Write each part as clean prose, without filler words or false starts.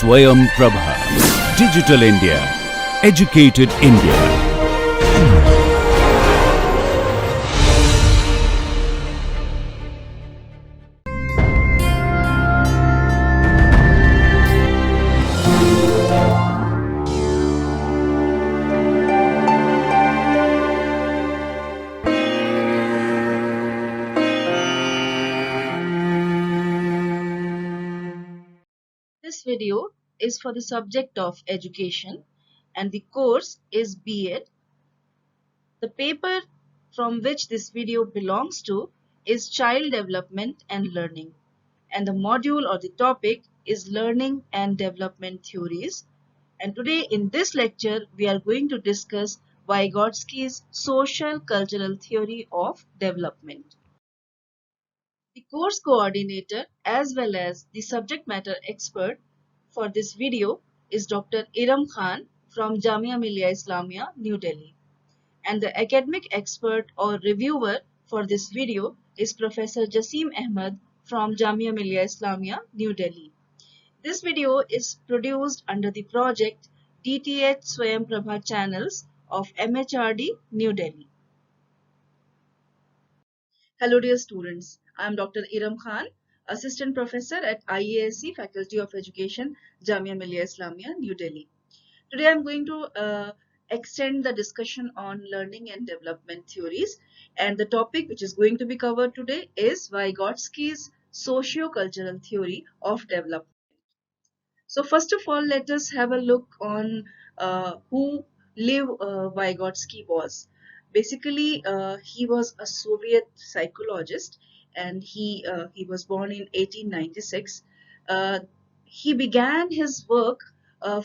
Swayam Prabha. Digital India. Educated India. This video is for the subject of education and the course is B.Ed. The paper from which this video belongs to is Child Development and Learning, and the module or the topic is Learning and Development Theories. And today in this lecture we are going to discuss Vygotsky's Social Cultural Theory of Development. The course coordinator as well as the subject matter expert for this video is Dr. Aerum Khan from Jamia Millia Islamia, New Delhi. And the academic expert or reviewer for this video is Professor Jasim Ahmed from Jamia Millia Islamia, New Delhi. This video is produced under the project DTH Swayam Prabha channels of MHRD, New Delhi. Hello dear students, I am Dr. Aerum Khan, Assistant Professor at IASC Faculty of Education, Jamia Millia Islamia, New Delhi. Today I am going to extend the discussion on learning and development theories, and the topic which is going to be covered today is Vygotsky's socio-cultural theory of development. So first of all, let us have a look on who Lev Vygotsky was. Basically, he was a Soviet psychologist, and he was born in 1896. He began his work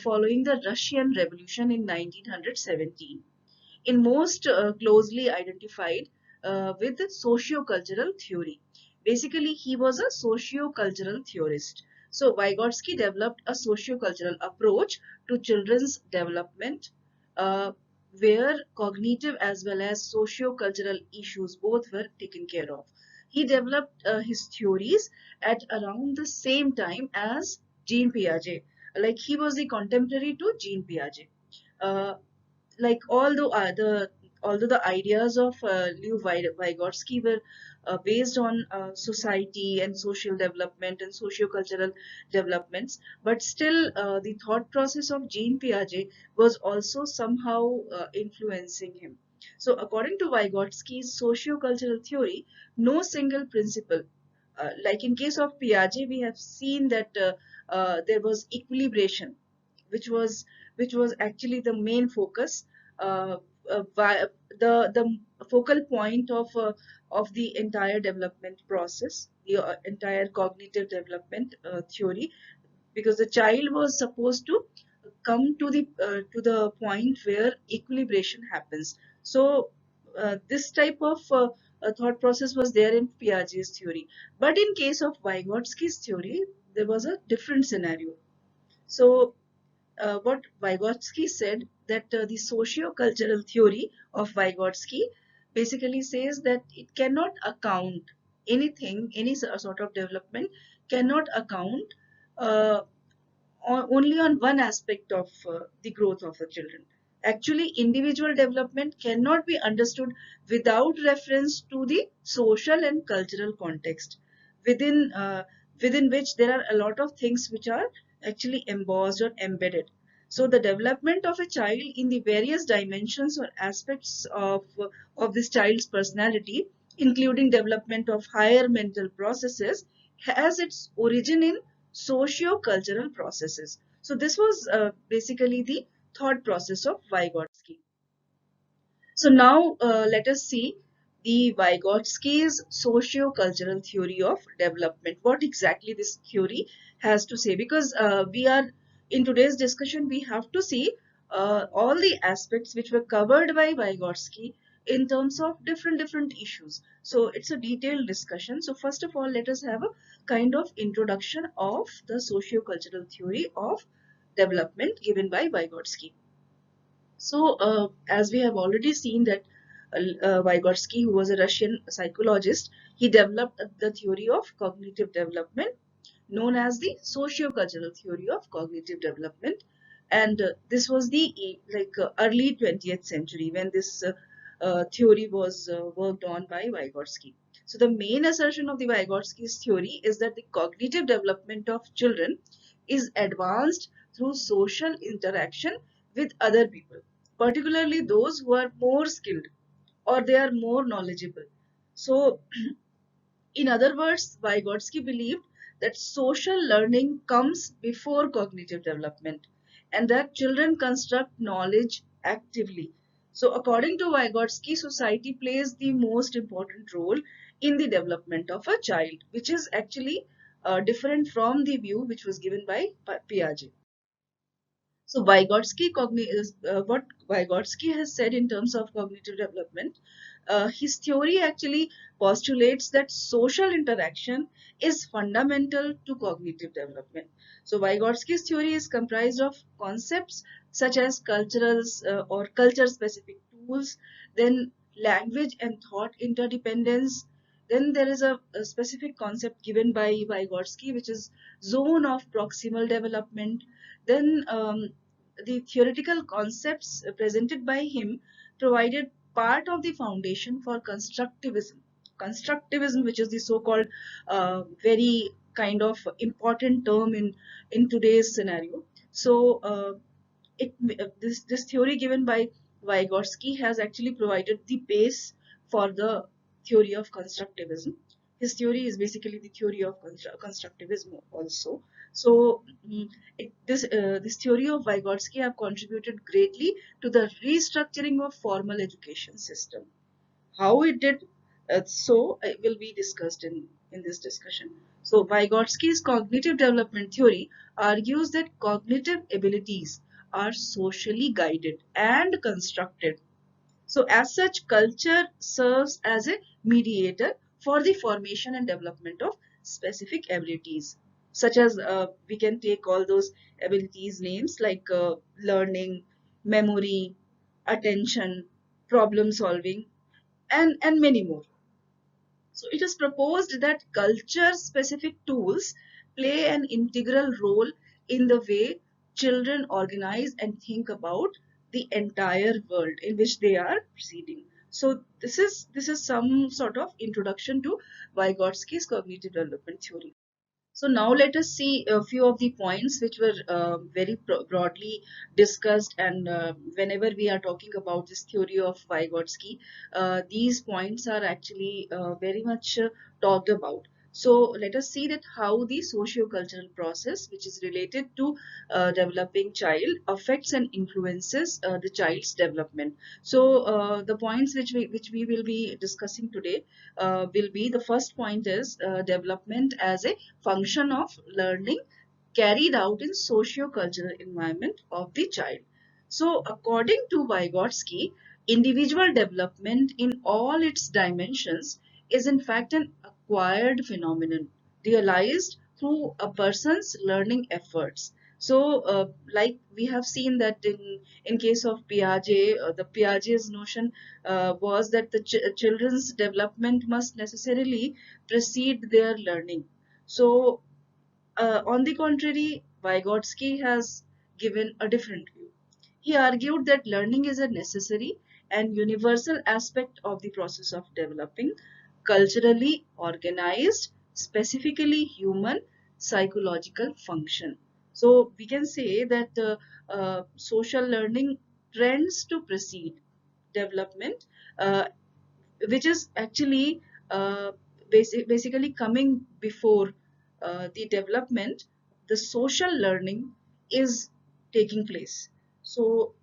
following the Russian Revolution in 1917, in most closely identified with socio-cultural theory. Basically, he was a socio-cultural theorist. So, Vygotsky developed a socio-cultural approach to children's development where cognitive as well as socio-cultural issues both were taken care of. He developed his theories at around the same time as Jean Piaget. Like, he was the contemporary to Jean Piaget. Like, although the ideas of Lev Vygotsky were based on society and social development and socio-cultural developments, but still the thought process of Jean Piaget was also somehow influencing him. So according to Vygotsky's socio-cultural theory, no single principle, like in case of Piaget, we have seen that there was equilibration, which was actually the main focus, the focal point of the entire development process, the entire cognitive development theory, because the child was supposed to come to the point where equilibration happens. So this type of thought process was there in Piaget's theory, but in case of Vygotsky's theory, there was a different scenario. So what Vygotsky said, that the socio-cultural theory of Vygotsky basically says that it cannot account anything, any sort of development cannot account only on one aspect of the growth of the children. Actually, individual development cannot be understood without reference to the social and cultural context within within which there are a lot of things which are actually embossed or embedded. So the development of a child in the various dimensions or aspects of this child's personality, including development of higher mental processes, has its origin in socio-cultural processes. So this was basically the thought process of Vygotsky. So now let us see the Vygotsky's socio-cultural theory of development. What exactly this theory has to say, because we are in today's discussion, we have to see all the aspects which were covered by Vygotsky in terms of different issues. So it's a detailed discussion. So first of all, let us have a kind of introduction of the socio-cultural theory of development given by Vygotsky. So as we have already seen that Vygotsky, who was a Russian psychologist, he developed the theory of cognitive development, known as the socio-cultural theory of cognitive development. And this was the early 20th century when this theory was worked on by Vygotsky. So the main assertion of the Vygotsky's theory is that the cognitive development of children is advanced through social interaction with other people, particularly those who are more skilled or they are more knowledgeable. So in other words, Vygotsky believed that social learning comes before cognitive development and that children construct knowledge actively. So, according to Vygotsky, society plays the most important role in the development of a child, which is actually different from the view which was given by Piaget. So what Vygotsky has said in terms of cognitive development, his theory actually postulates that social interaction is fundamental to cognitive development. So Vygotsky's theory is comprised of concepts such as or culture-specific tools, then language and thought interdependence. Then there is a specific concept given by Vygotsky, which is zone of proximal development. Then the theoretical concepts presented by him provided part of the foundation for constructivism. Constructivism, which is the so-called very kind of important term in today's scenario. So this theory given by Vygotsky has actually provided the base for the theory of constructivism. His theory is basically the theory of constructivism also. So this theory of Vygotsky have contributed greatly to the restructuring of formal education system. How it did so it will be discussed in this discussion. So Vygotsky's cognitive development theory argues that cognitive abilities are socially guided and constructed. So as such, culture serves as a mediator for the formation and development of specific abilities, such as we can take all those abilities names like learning, memory, attention, problem solving, and many more. So it is proposed that culture specific tools play an integral role in the way children organize and think about the entire world in which they are proceeding. So this is some sort of introduction to Vygotsky's cognitive development theory. So now let us see a few of the points which were very broadly discussed, and whenever we are talking about this theory of Vygotsky, these points are actually very much talked about. So let us see that how the socio-cultural process, which is related to developing child, affects and influences the child's development. So the points which we will be discussing today will be, the first point is development as a function of learning carried out in socio-cultural environment of the child. So according to Vygotsky, individual development in all its dimensions is in fact an acquired phenomenon realized through a person's learning efforts. So like we have seen that in case of Piaget, the Piaget's notion was that the children's development must necessarily precede their learning. So on the contrary, Vygotsky has given a different view. He argued that learning is a necessary and universal aspect of the process of developing culturally organized, specifically human psychological function. So we can say that social learning trends to precede development, uh, which is actually basically coming before the development. The social learning is taking place. So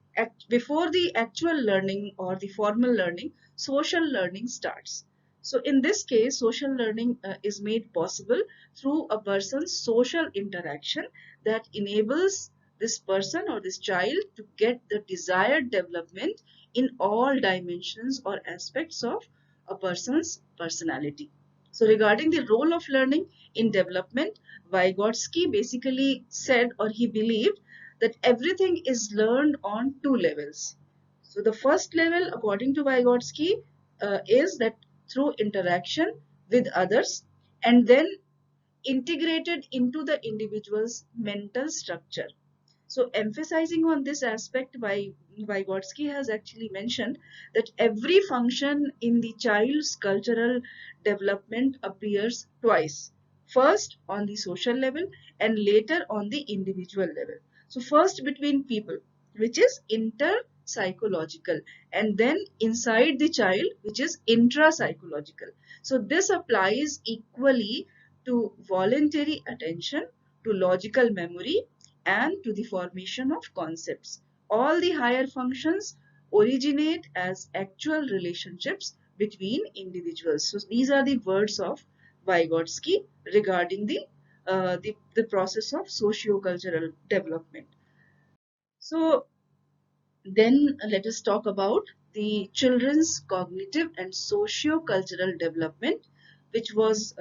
before the actual learning or the formal learning, social learning starts. So in this case, social learning is made possible through a person's social interaction that enables this person or this child to get the desired development in all dimensions or aspects of a person's personality. So regarding the role of learning in development, Vygotsky basically said, or he believed, that everything is learned on two levels. So the first level, according to Vygotsky, is that through interaction with others, and then integrated into the individual's mental structure. So emphasizing on this aspect, Vygotsky has actually mentioned that every function in the child's cultural development appears twice. First on the social level and later on the individual level. So first between people, which is inter-psychological, and then inside the child, which is intra-psychological. So this applies equally to voluntary attention, to logical memory, and to the formation of concepts. All the higher functions originate as actual relationships between individuals. So these are the words of Vygotsky regarding the process of socio-cultural development. So then let us talk about the children's cognitive and socio-cultural development, which was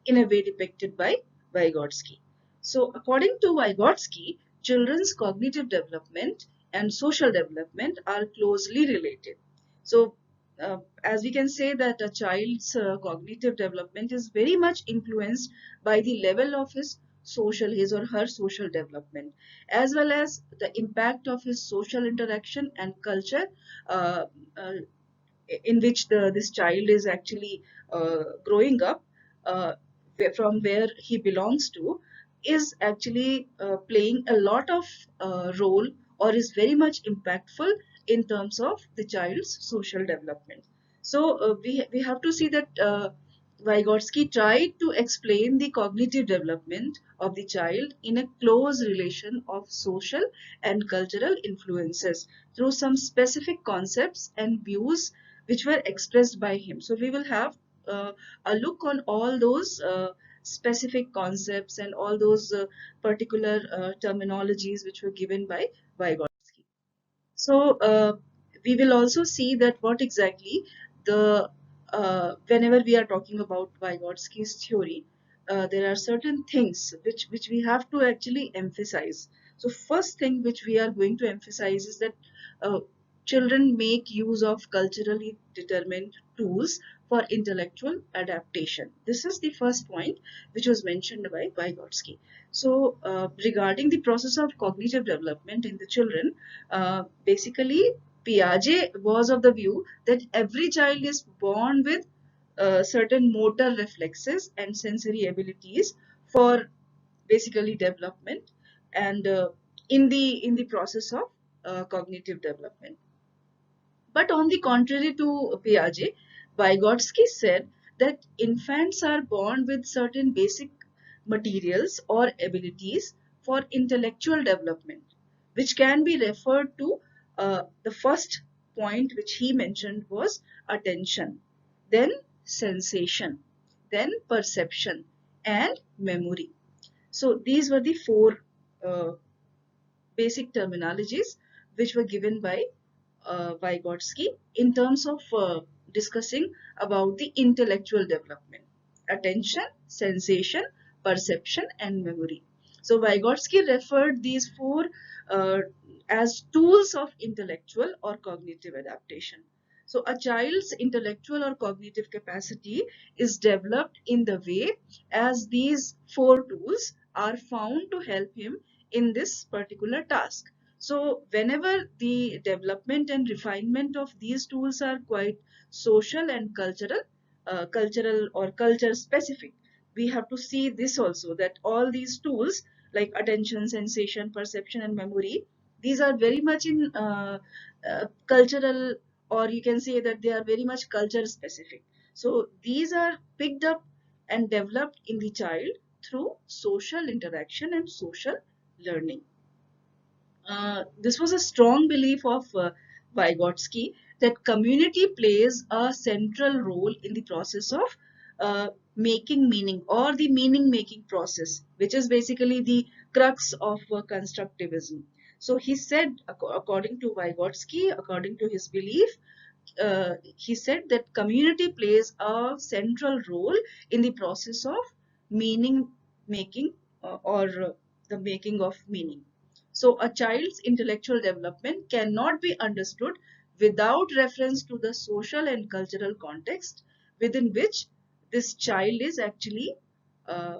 in a way depicted by Vygotsky. So according to Vygotsky, children's cognitive development and social development are closely related. So as we can say that a child's cognitive development is very much influenced by the level of his or her social development, as well as the impact of his social interaction and culture uh, uh, in which this child is actually growing up, uh, from where he belongs to, is actually playing a lot of role, or is very much impactful in terms of the child's social development. So we have to see that Vygotsky tried to explain the cognitive development of the child in a close relation of social and cultural influences through some specific concepts and views which were expressed by him. So we will have a look on all those specific concepts and all those particular terminologies which were given by Vygotsky. So we will also see that what exactly the whenever we are talking about Vygotsky's theory, there are certain things which we have to actually emphasize. So first thing which we are going to emphasize is that uh, children make use of culturally determined tools for intellectual adaptation. This is the first point which was mentioned by Vygotsky. So regarding the process of cognitive development in the children, basically, Piaget was of the view that every child is born with certain motor reflexes and sensory abilities for basically development, and in the process of cognitive development. But on the contrary to Piaget, Vygotsky said that infants are born with certain basic materials or abilities for intellectual development, which can be referred to. The first point which he mentioned was attention, then sensation, then perception, and memory. So these were the four uh, basic terminologies which were given by Vygotsky in terms of discussing about the intellectual development: attention, sensation, perception, and memory. So Vygotsky referred these four uh, as tools of intellectual or cognitive adaptation. So a child's intellectual or cognitive capacity is developed in the way as these four tools are found to help him in this particular task. So whenever the development and refinement of these tools are quite social and cultural or culture specific, we have to see this also, that all these tools like attention, sensation, perception, and memory, these are very much in cultural, or you can say that they are very much culture specific. So these are picked up and developed in the child through social interaction and social learning. This was a strong belief of Vygotsky that community plays a central role in the process of making meaning, or the meaning making process, which is basically the crux of constructivism. So he said, according to Vygotsky, according to his belief, he said that community plays a central role in the process of meaning making, or the making of meaning. So a child's intellectual development cannot be understood without reference to the social and cultural context within which this child is actually uh,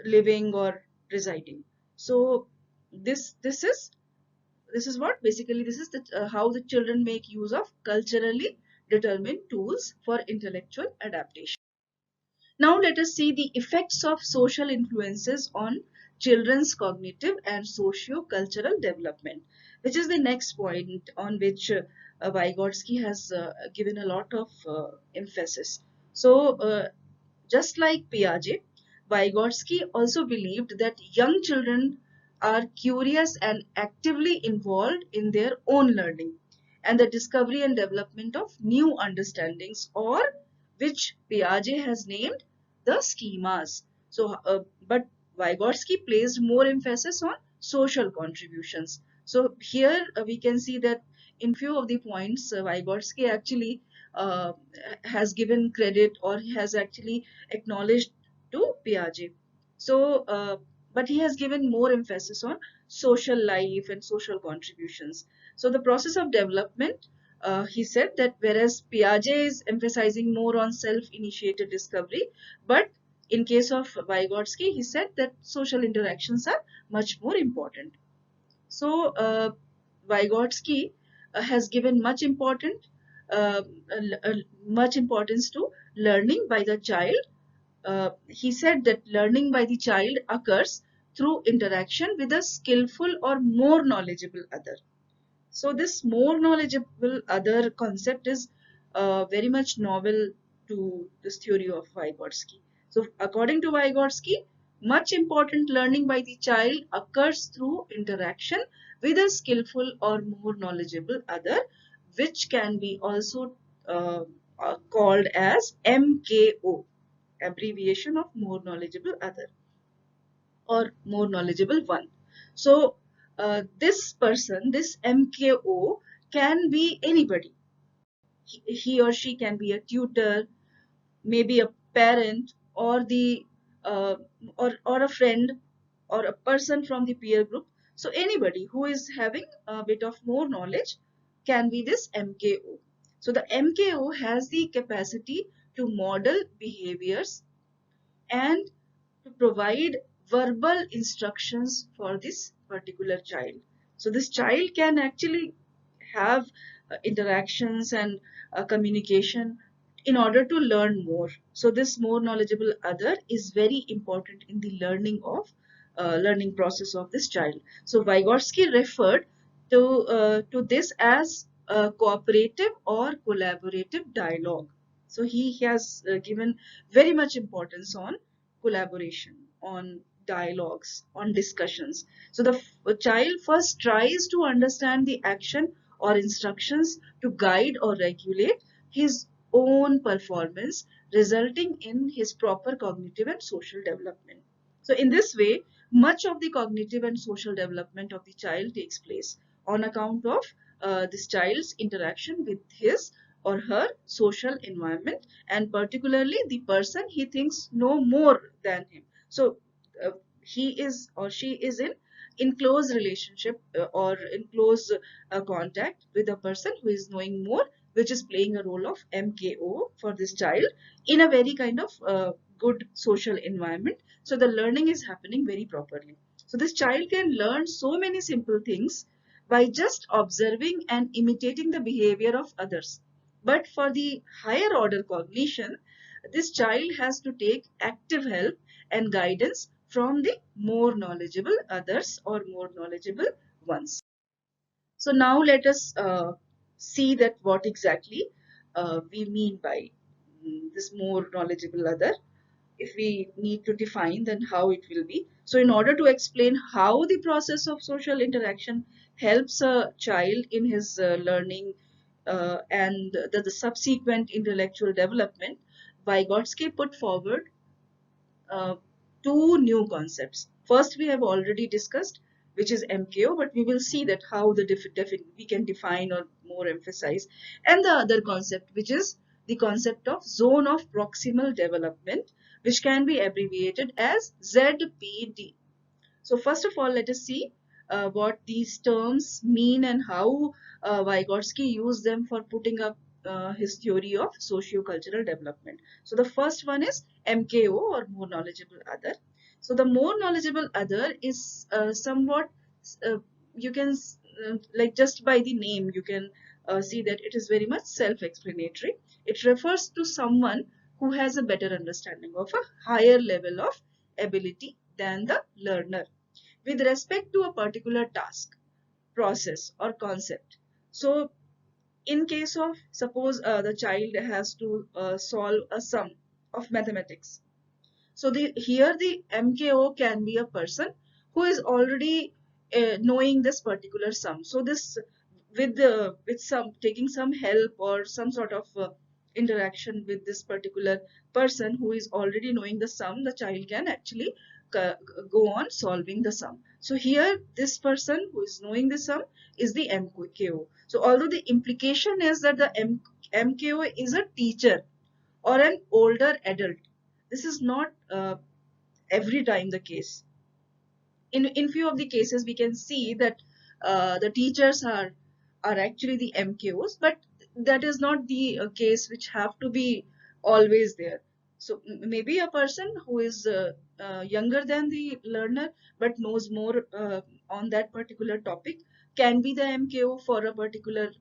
living or residing. So this is what basically this is how the children make use of culturally determined tools for intellectual adaptation. Now let us see the effects of social influences on children's cognitive and socio-cultural development, which is the next point on which Vygotsky has given a lot of emphasis. So just like Piaget, Vygotsky also believed that young children are curious and actively involved in their own learning and the discovery and development of new understandings, or which Piaget has named the schemas. So, but Vygotsky placed more emphasis on social contributions. So here we can see that in few of the points, Vygotsky actually uh, has given credit or he has actually acknowledged to Piaget. So, but he has given more emphasis on social life and social contributions. So, the process of development, he said that whereas Piaget is emphasizing more on self-initiated discovery, but in case of Vygotsky, he said that social interactions are much more important. So, Vygotsky has given uh, much importance to learning by the child. He said that learning by the child occurs through interaction with a skillful or more knowledgeable other. So this more knowledgeable other concept is very much novel to this theory of Vygotsky. So according to Vygotsky, much important learning by the child occurs through interaction with a skillful or more knowledgeable other, which can be also called as MKO, abbreviation of more knowledgeable other or more knowledgeable one. So this person, this MKO, can be anybody. He or she can be a tutor, maybe a parent, or the uh, or a friend, or a person from the peer group. So anybody who is having a bit of more knowledge can be this MKO. So the MKO has the capacity to model behaviors and to provide verbal instructions for this particular child. So this child can actually have interactions and communication in order to learn more. So this more knowledgeable other is very important in the learning process of this child. So Vygotsky referred to this as a cooperative or collaborative dialogue. So he has given very much importance on collaboration, on dialogues, on discussions. So the child first tries to understand the action or instructions to guide or regulate his own performance, resulting in his proper cognitive and social development. So in this way, much of the cognitive and social development of the child takes place on account of this child's interaction with his or her social environment, and particularly the person he thinks know more than him. So uh, he is or she is in close relationship or in close contact with a person who is knowing more, which is playing a role of MKO for this child in a very kind of good social environment. So the learning is happening very properly. So this child can learn so many simple things by just observing and imitating the behavior of others. But for the higher order cognition, this child has to take active help and guidance from the more knowledgeable others or more knowledgeable ones. So now let us see that what exactly we mean by this more knowledgeable other. If we need to define, then how it will be. So in order to explain how the process of social interaction helps a child in his learning and the subsequent intellectual development, Vygotsky put forward uh, two new concepts. First, we have already discussed, which is MKO, but we will see that how we can define or more emphasize. And the other concept, which is the concept of zone of proximal development, which can be abbreviated as ZPD. So first of all, let us see what these terms mean and how Vygotsky used them for putting up his theory of socio-cultural development. So the first one is MKO, or more knowledgeable other. So the more knowledgeable other is somewhat, uh, you can like, just by the name you can see that it is very much self-explanatory. It refers to someone who has a better understanding of a higher level of ability than the learner with respect to a particular task, process, or concept. So in case of, suppose the child has to solve a sum of mathematics, so here the MKO can be a person who is already knowing this particular sum. So this, with some taking some help or some sort of interaction with this particular person who is already knowing the sum, the child can actually go on solving the sum. So here this person who is knowing the sum is the MKO. So although the implication is that the MKO is a teacher or an older adult, this is not every time the case. In few of the cases we can see that the teachers are actually the MKOs, but that is not the case which have to be always there. So maybe a person who is younger than the learner but knows more on that particular topic can be the MKO for a particular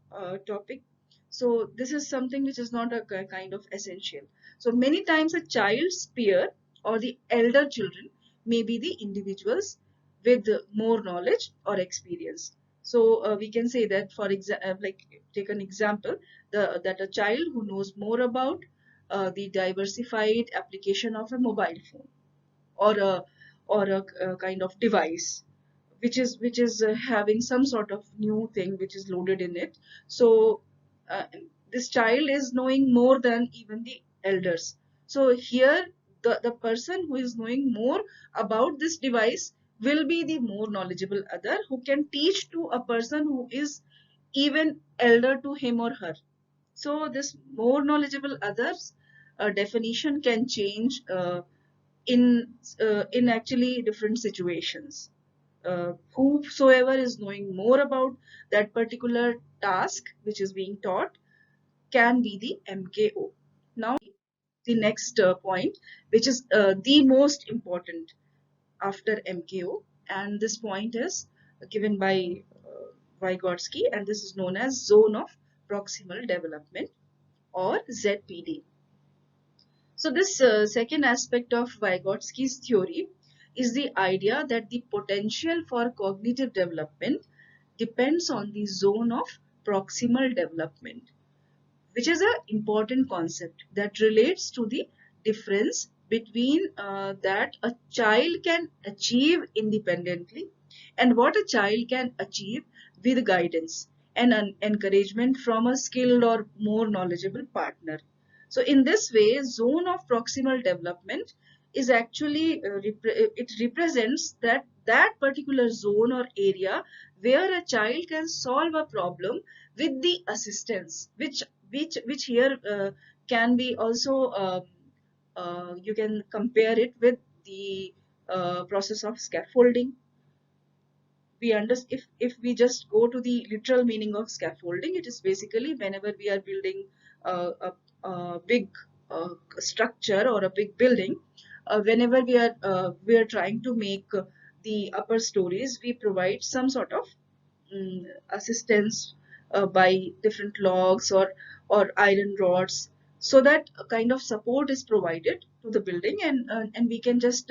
topic. So this is something which is not a kind of essential. So many times a child's peer or the elder children may be the individuals with more knowledge or experience. So we can say that, for example, like, take an example, that a child who knows more about the diversified application of a mobile phone, or a kind of device which is having some sort of new thing which is loaded in it. So uh, this child is knowing more than even the elders. So here the person who is knowing more about this device will be the more knowledgeable other, who can teach to a person who is even elder to him or her. So this more knowledgeable others definition can change in actually different situations. Whosoever is knowing more about that particular task which is being taught can be the MKO. Now the next point, which is the most important after MKO, and this point is given by Vygotsky, and this is known as zone of proximal development, or ZPD. So this second aspect of Vygotsky's theory is the idea that the potential for cognitive development depends on the zone of proximal development, which is an important concept that relates to the difference between that a child can achieve independently and what a child can achieve with guidance and an encouragement from a skilled or more knowledgeable partner. So in this way, zone of proximal development is actually it represents that particular zone or area where a child can solve a problem with the assistance, which here can be also you can compare it with the process of scaffolding. We understand, if we just go to the literal meaning of scaffolding, it is basically whenever we are building a big structure or a big building, whenever we are trying to make the upper stories, we provide some sort of assistance by different logs or iron rods, so that a kind of support is provided to the building, and we can just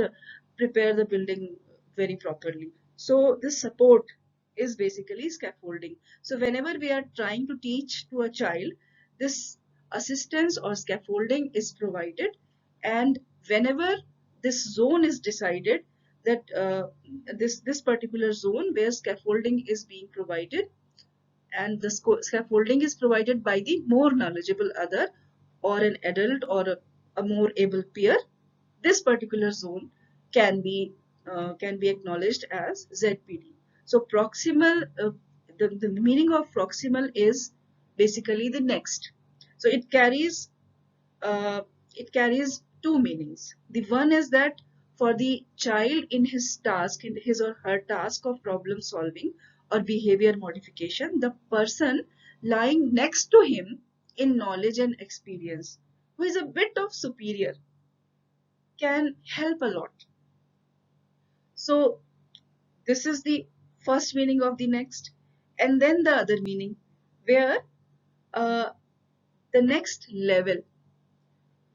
prepare the building very properly. So this support is basically scaffolding. So whenever we are trying to teach to a child, this assistance or scaffolding is provided, and whenever this zone is decided, that this particular zone where scaffolding is being provided, and the scaffolding is provided by the more knowledgeable other or an adult or a more able peer, this particular zone can be acknowledged as ZPD. So proximal, the meaning of proximal is basically the next. So uh, it carries two meanings. The one is that for the child in his task, in his or her task of problem solving or behavior modification, the person lying next to him in knowledge and experience, who is a bit of superior, can help a lot. So this is the first meaning of the next, and then the other meaning, where uh, the next level,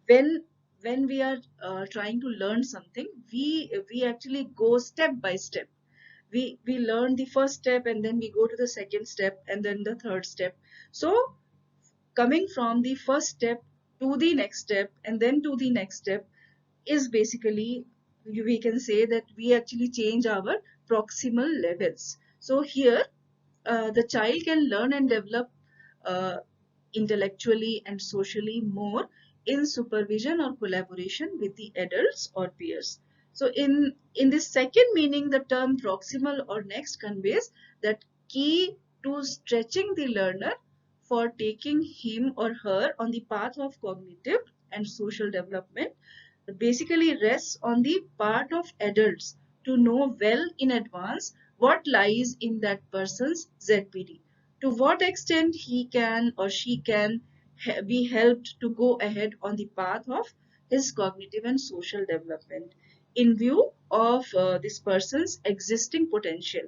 when we are trying to learn something, we actually go step by step. We learn the first step, and then we go to the second step, and then the third step. So coming from the first step to the next step and then to the next step is basically, we can say that we actually change our proximal levels. So here the child can learn and develop uh, intellectually and socially more in supervision or collaboration with the adults or peers. So in this second meaning, the term proximal or next conveys that key to stretching the learner for taking him or her on the path of cognitive and social development basically rests on the part of adults to know well in advance what lies in that person's ZPD, to what extent he can or she can be helped to go ahead on the path of his cognitive and social development in view of this person's existing potential.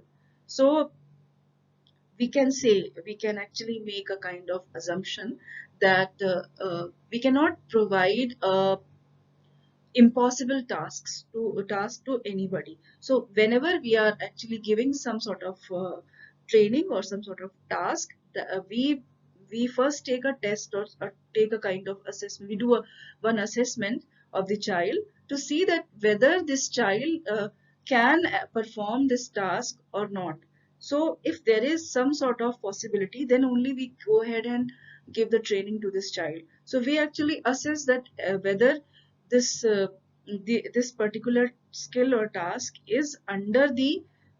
So we can say, we can actually make a kind of assumption that we cannot provide a impossible task to anybody. So whenever we are actually giving some sort of training or some sort of task, we first take a test, or take a kind of assessment. We do one assessment of the child to see that whether this child can perform this task or not. So if there is some sort of possibility, then only we go ahead and give the training to this child. So we actually assess that whether this this particular skill or task is under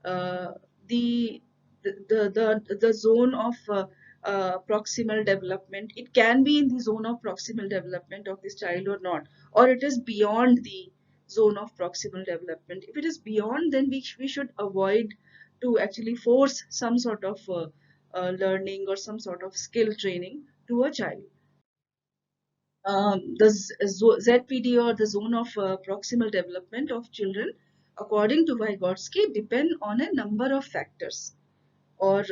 uh, the, the zone of proximal development. It can be in the zone of proximal development of this child or not, or it is beyond the zone of proximal development. If it is beyond, then we should avoid to actually force some sort of learning or some sort of skill training to a child. The ZPD, or the zone of proximal development of children, according to Vygotsky, depend on a number of factors, or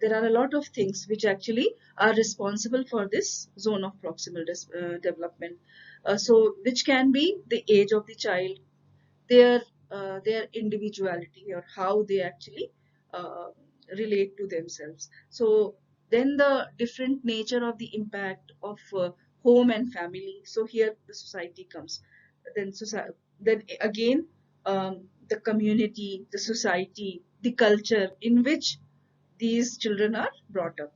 there are a lot of things which actually are responsible for this zone of proximal development. So which can be the age of the child, their their individuality, or how they actually uh, relate to themselves. So then the different nature of the impact of home and family. So here the society comes. Then society, then again the community, the society, the culture in which these children are brought up.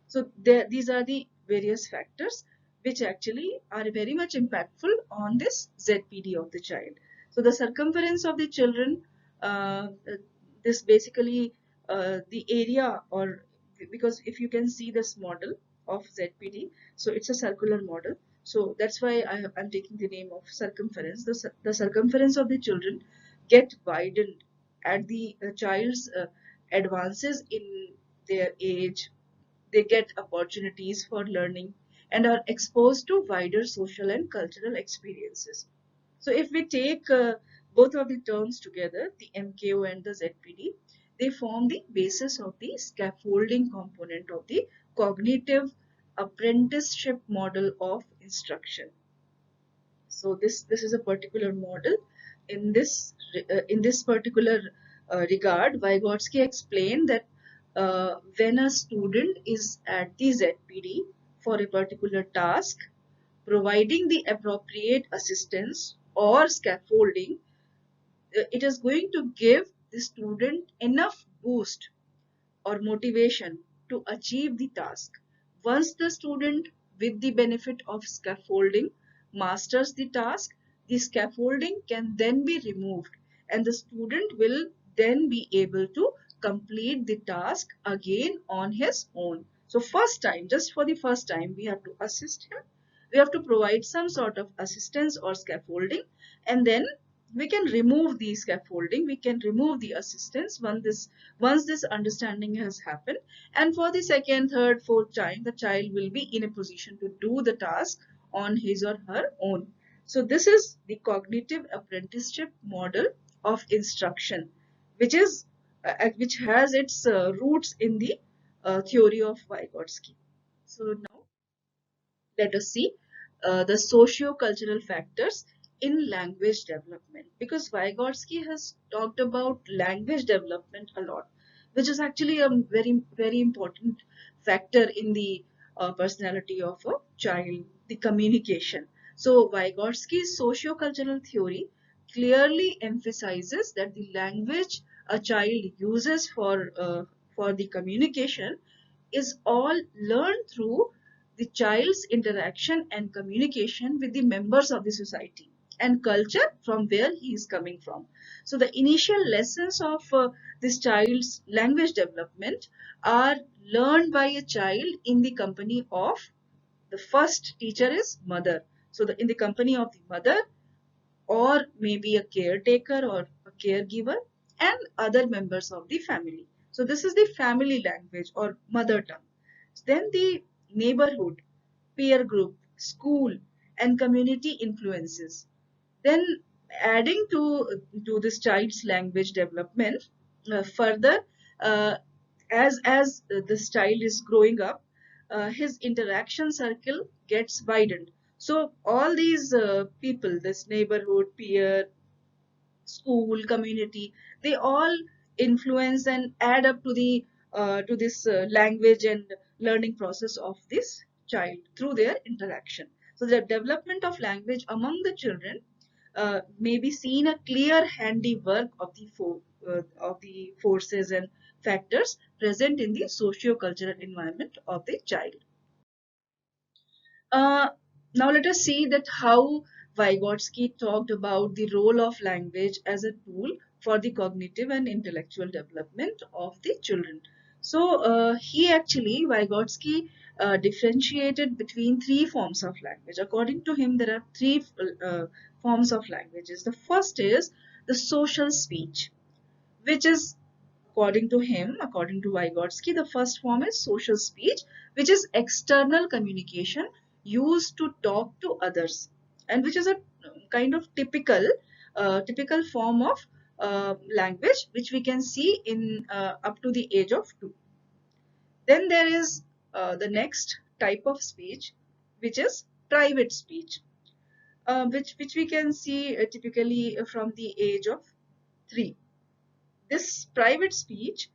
So these are the various factors which actually are very much impactful on this ZPD of the child. So the circumference of the children, this basically the area, or because if you can see this model of ZPD, so it's a circular model. So that's why I'm taking the name of circumference. The circumference of the children get widened at the child's advances in their age. They get opportunities for learning and are exposed to wider social and cultural experiences. So if we take both of the terms together, the MKO and the ZPD, they form the basis of the scaffolding component of the cognitive apprenticeship model of instruction. So this is a particular model. In this particular regard, Vygotsky explained that when a student is at the ZPD for a particular task, providing the appropriate assistance or scaffolding, it is going to give the student enough boost or motivation to achieve the task. Once the student, with the benefit of scaffolding, masters the task, the scaffolding can then be removed, and the student will then be able to complete the task again on his own. So first time, just for the first time, we have to assist him. We have to provide some sort of assistance or scaffolding, and then we can remove the scaffolding, we can remove the assistance once this understanding has happened, and for the second, third, fourth time the child will be in a position to do the task on his or her own. So this is the cognitive apprenticeship model of instruction, which is which has its roots in the theory of Vygotsky. So now let us see the socio-cultural factors in language development, because Vygotsky has talked about language development a lot, which is actually a very important factor in the personality of a child, the communication. So Vygotsky's socio-cultural theory clearly emphasizes that the language a child uses for the communication is all learned through the child's interaction and communication with the members of the society and culture from where he is coming from. So the initial lessons of this child's language development are learned by a child in the company of the first teacher is mother. So in the company of the mother, or maybe a caretaker or a caregiver, and other members of the family. So this is the family language or mother tongue. Then the neighborhood, peer group, school, and community influences. Then adding to this child's language development further, uh, as this child is growing up, his interaction circle gets widened. So all these people, this neighborhood, peer, school, community, they all influence and add up to this language and learning process of this child through their interaction. So the development of language among the children may be seen a clear handiwork of the forces and factors present in the socio-cultural environment of the child. Uh, Now let us see that how Vygotsky talked about the role of language as a tool for the cognitive and intellectual development of the children. So Vygotsky differentiated between three forms of language. According to him, there are three forms of languages. The first is the social speech, which is, according to him, according to Vygotsky, the first form is social speech, which is external communication used to talk to others, and which is a kind of typical form of language, which we can see in up to the age of 2. Then there is the next type of speech, which is private speech, which we can see typically from the age of 3. This private speech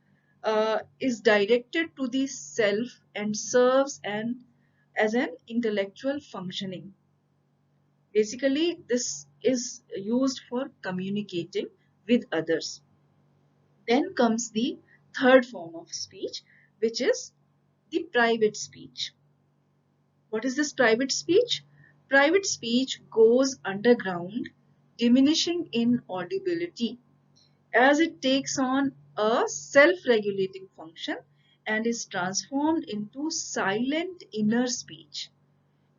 is directed to the self and serves as an intellectual functioning. Basically, this is used for communicating with others. Then comes the third form of speech, which is the private speech. What is this private speech? Private speech goes underground, diminishing in audibility, as it takes on a self-regulating function and is transformed into silent inner speech.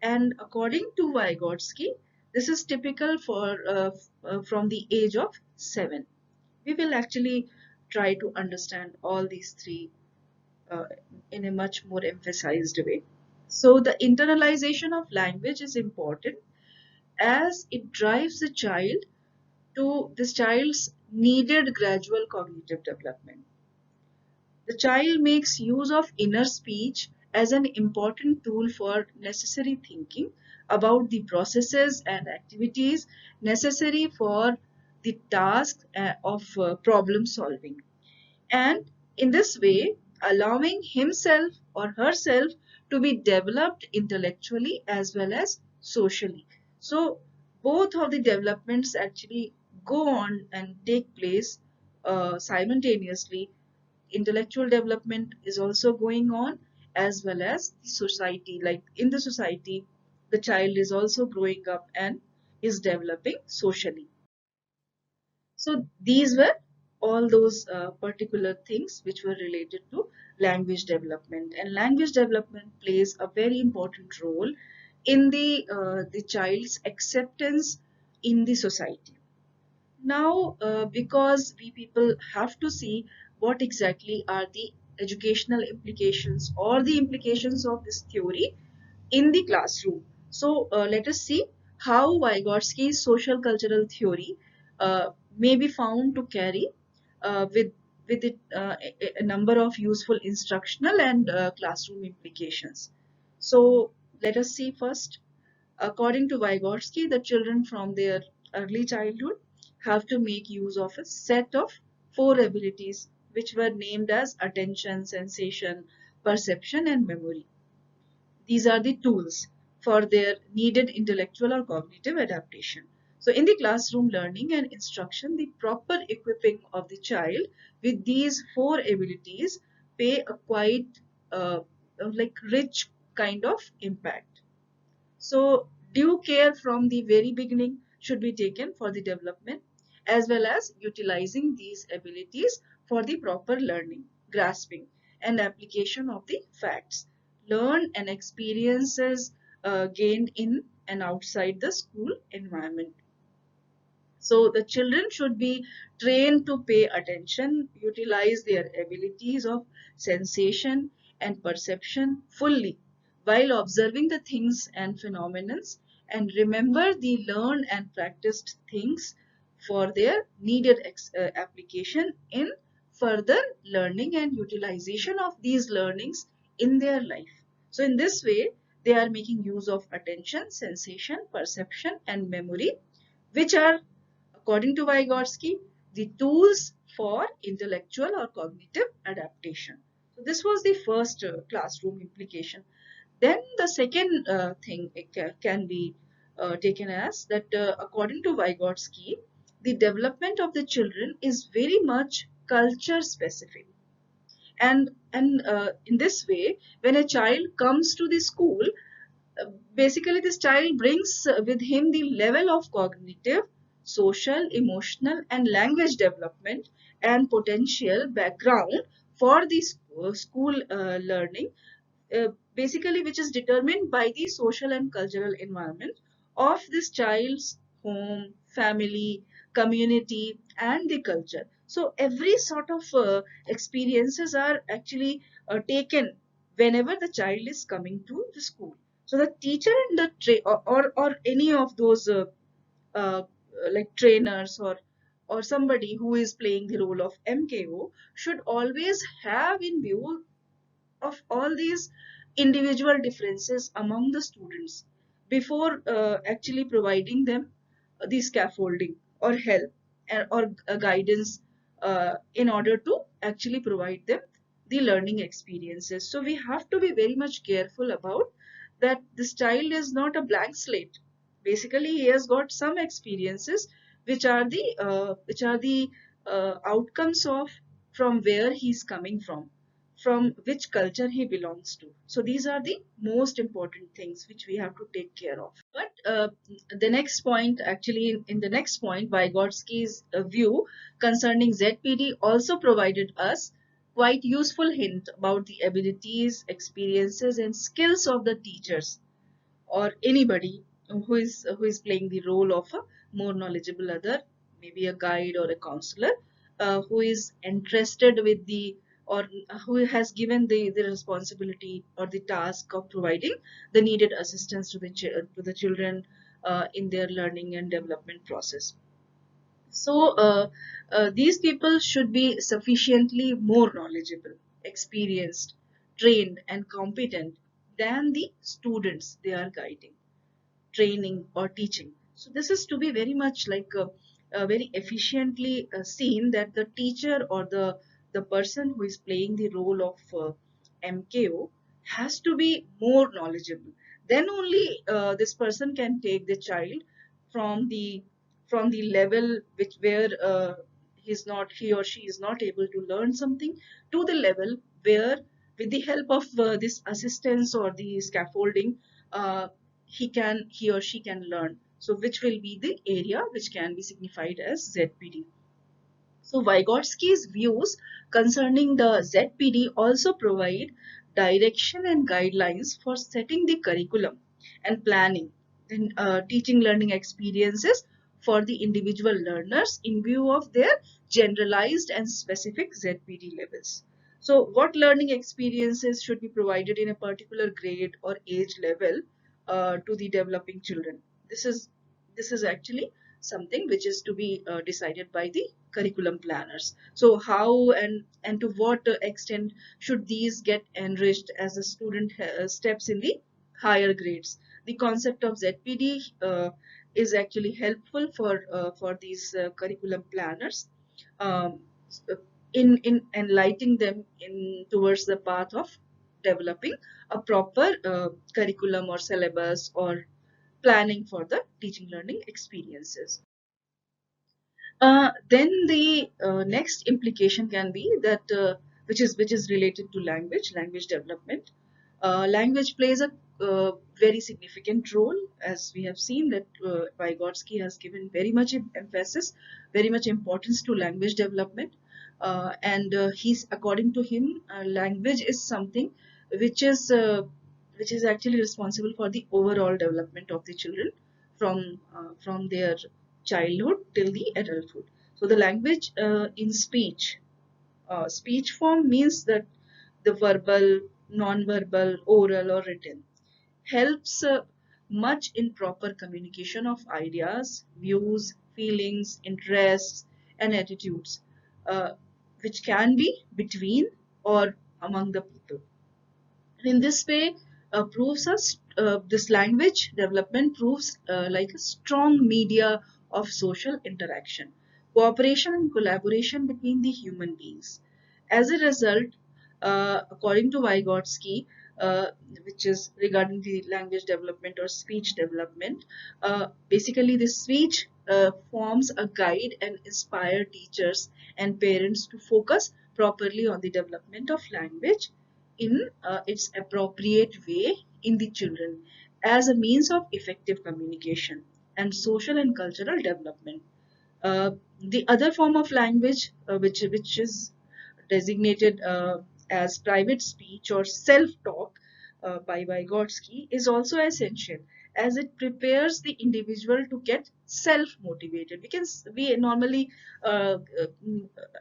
And according to Vygotsky, this is typical from the age of 7. We will actually try to understand all these three uh, in a much more emphasized way. So the internalization of language is important as it drives the child to this child's needed gradual cognitive development. The child makes use of inner speech as an important tool for necessary thinking about the processes and activities necessary for the task of problem solving. And in this way, allowing himself or herself to be developed intellectually as well as socially. So both of the developments actually go on and take place simultaneously. Intellectual development is also going on, as well as the society. Like in the society, the child is also growing up and is developing socially. So these were all those particular things which were related to language development, and language development plays a very important role in the child's acceptance in the society. Now, because we people have to see what exactly are the educational implications or the implications of this theory in the classroom. So let us see how Vygotsky's social cultural theory may be found to carry with it a number of useful instructional and classroom implications. So let us see first. According to Vygotsky, the children from their early childhood have to make use of a set of four abilities which were named as attention, sensation, perception, and memory. These are the tools for their needed intellectual or cognitive adaptation. So, in the classroom learning and instruction, the proper equipping of the child with these four abilities pay a quite uh, like rich kind of impact. So, due care from the very beginning should be taken for the development as well as utilizing these abilities for the proper learning, grasping, and application of the facts, learned and experiences gained in and outside the school environment. So the children should be trained to pay attention, utilize their abilities of sensation and perception fully while observing the things and phenomena, and remember the learned and practiced things for their needed application in further learning and utilization of these learnings in their life. So in this way, they are making use of attention, sensation, perception, and memory, which are, according to Vygotsky, the tools for intellectual or cognitive adaptation. So this was the first classroom implication. Then the second thing it can be taken as that according to Vygotsky, the development of the children is very much culture specific. And in this way, when a child comes to the school, basically this child brings with him the level of cognitive, social, emotional, and language development and potential background for the school learning, basically which is determined by the social and cultural environment of this child's home, family, community, and the culture. So every sort of experiences are actually taken whenever the child is coming to the school. So the teacher and the or any of those uh, like trainers or somebody who is playing the role of MKO should always have in view of all these individual differences among the students before actually providing them the scaffolding or help or guidance in order to actually provide them the learning experiences. So we have to be very much careful about that this child is not a blank slate. Basically, he has got some experiences which are the outcomes of from where he's coming from which culture he belongs to. So these are the most important things which we have to take care of. But the next point, actually, in the next point, Vygotsky's view concerning ZPD also provided us quite useful hint about the abilities, experiences, and skills of the teachers or anybody who is playing the role of a more knowledgeable other, maybe a guide or a counselor, who is interested with the or who has given the responsibility or the task of providing the needed assistance to the children in their learning and development process. So these people should be sufficiently more knowledgeable, experienced, trained, and competent than the students they are guiding, training, or teaching. So this is to be very much like very efficiently seen that the teacher or the person who is playing the role of MKO has to be more knowledgeable. Then only this person can take the child from the level which where he or she is not able to learn something to the level where with the help of this assistance or the scaffolding uh, he or she can learn, so which will be the area which can be signified as ZPD. So Vygotsky's views concerning the ZPD also provide direction and guidelines for setting the curriculum and planning and teaching learning experiences for the individual learners in view of their generalized and specific ZPD levels. So what learning experiences should be provided in a particular grade or age level to the developing children? This is actually something which is to be decided by the curriculum planners. So how and to what extent should these get enriched as a student steps in the higher grades? The concept of ZPD is actually helpful for these curriculum planners um, in enlightening them in towards the path of developing a proper curriculum or syllabus or planning for the teaching learning experiences. Then the next implication can be that which is related to language development. Language plays a very significant role, as we have seen that Vygotsky has given very much emphasis, very much importance to language development, and he's according to him, language is something which is uh, which is actually responsible for the overall development of the children from their childhood till the adulthood. So the language in speech form means that the verbal, non-verbal, oral or written helps much in proper communication of ideas, views, feelings, interests and attitudes, uh, which can be between or among the people. In this way, proves us this language development proves like a strong media of social interaction, cooperation and collaboration between the human beings. As a result, according to Vygotsky, uh, which is regarding the language development or speech development, basically the speech forms a guide and inspire teachers and parents to focus properly on the development of language in its appropriate way in the children as a means of effective communication and social and cultural development. Uh, the other form of language, which is designated as private speech or self-talk by Vygotsky, is also essential as it prepares the individual to get self-motivated. We normally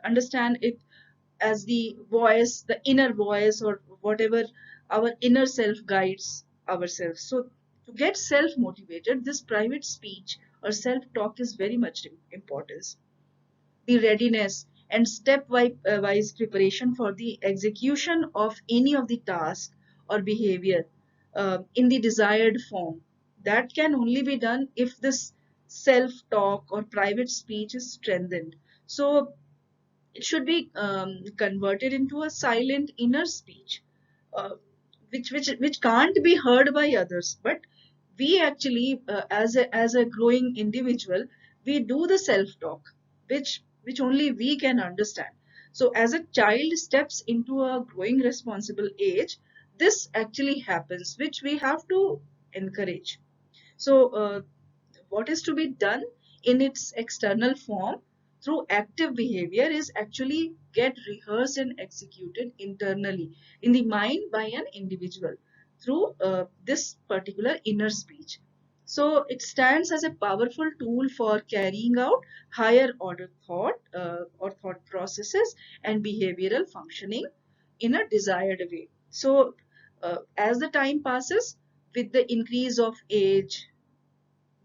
understand it as the voice, the inner voice, or whatever our inner self guides ourselves. So, to get self motivated, this private speech or self talk is very much important. The readiness and step-wise preparation for the execution of any of the task or behavior in the desired form, that can only be done if this self talk or private speech is strengthened. So, it should be converted into a silent inner speech, uh, which can't be heard by others. But we actually, as a growing individual, we do the self talk, which only we can understand. So as a child steps into a growing responsible age, this actually happens, which we have to encourage. So, what is to be done in its external form through active behavior is actually get rehearsed and executed internally in the mind by an individual through this particular inner speech. So, it stands as a powerful tool for carrying out higher order thought or thought processes and behavioral functioning in a desired way. So, as the time passes, with the increase of age,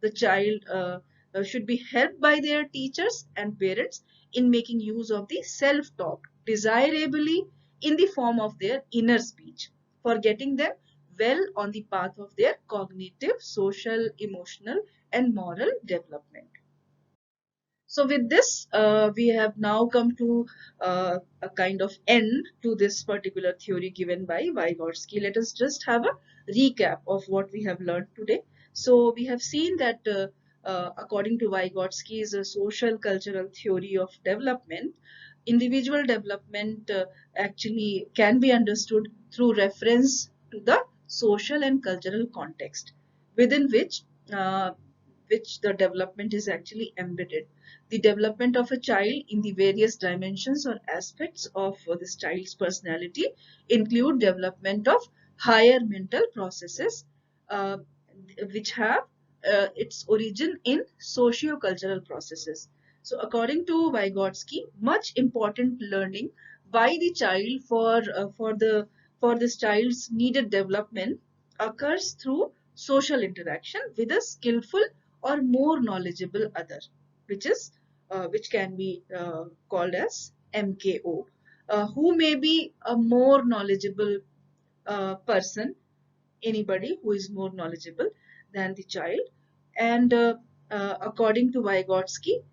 the child should be helped by their teachers and parents in making use of the self-talk, desirably in the form of their inner speech, for getting them well on the path of their cognitive, social, emotional, and moral development. So with this, we have now come to a kind of end to this particular theory given by Vygotsky. Let us just have a recap of what we have learned today. So we have seen that according to Vygotsky's social cultural theory of development, individual development actually can be understood through reference to the social and cultural context within uh, which the development is actually embedded. The development of a child in the various dimensions or aspects of this child's personality include development of higher mental processes uh, which have its origin in socio-cultural processes. So according to Vygotsky, much important learning by the child for this child's needed development occurs through social interaction with a skillful or more knowledgeable other, which can be called as MKO, who may be a more knowledgeable person, anybody who is more knowledgeable than the child. And according to Vygotsky,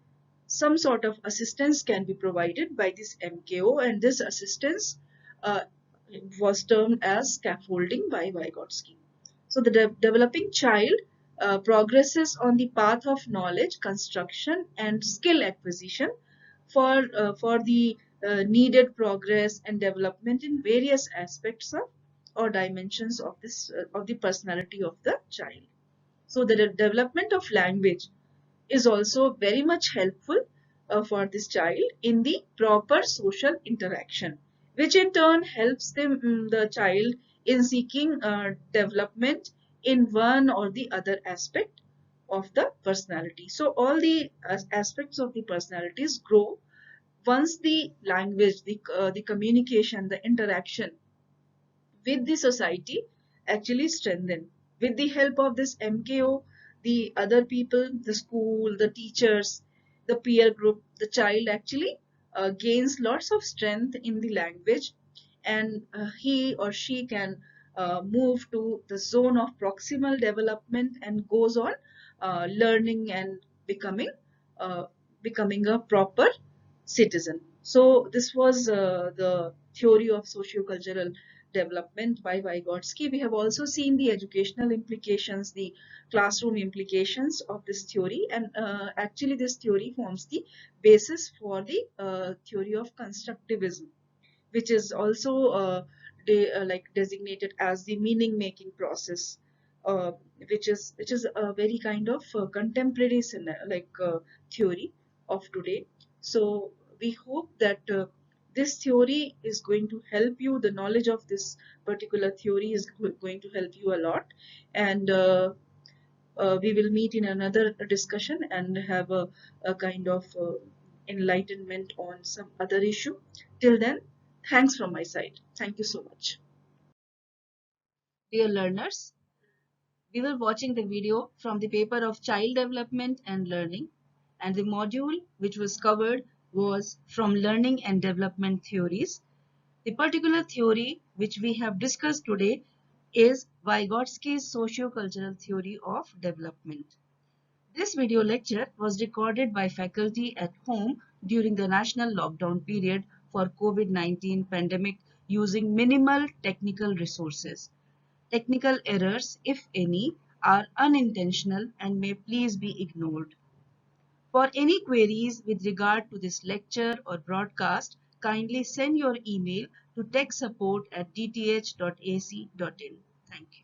some sort of assistance can be provided by this MKO, and this assistance uh, was termed as scaffolding by Vygotsky. So the developing child progresses on the path of knowledge, construction, and skill acquisition for the needed progress and development in various aspects of or dimensions of this of the personality of the child. So the development of language is also very much helpful for this child in the proper social interaction, which in turn helps the child in seeking development in one or the other aspect of the personality. So all the aspects of the personalities grow once the language, the communication, the interaction with the society actually strengthen. With the help of this MKO, the other people, the school, the teachers, the peer group, the child actually gains lots of strength in the language, and he or she can move to the zone of proximal development and goes on learning and becoming uh, becoming a proper citizen. So this was the theory of sociocultural development by Vygotsky. We have also seen the educational implications, the classroom implications of this theory, and actually this theory forms the basis for the theory of constructivism, which is also like designated as the meaning making process, uh, which is a very kind of contemporary theory of today. So we hope that this theory is going to help you. The knowledge of this particular theory is going to help you a lot, and we will meet in another discussion and have a kind of enlightenment on some other issue. Till then, thanks from my side. Thank you so much. Dear learners, we were watching the video from the paper of Child Development and Learning, and the module which was covered was from Learning and Development Theories. The particular theory which we have discussed today is Vygotsky's Sociocultural Theory of Development. This video lecture was recorded by faculty at home during the national lockdown period for COVID-19 pandemic using minimal technical resources. Technical errors, if any, are unintentional and may please be ignored. For any queries with regard to this lecture or broadcast, kindly send your email to techsupport@dth.ac.in. Thank you.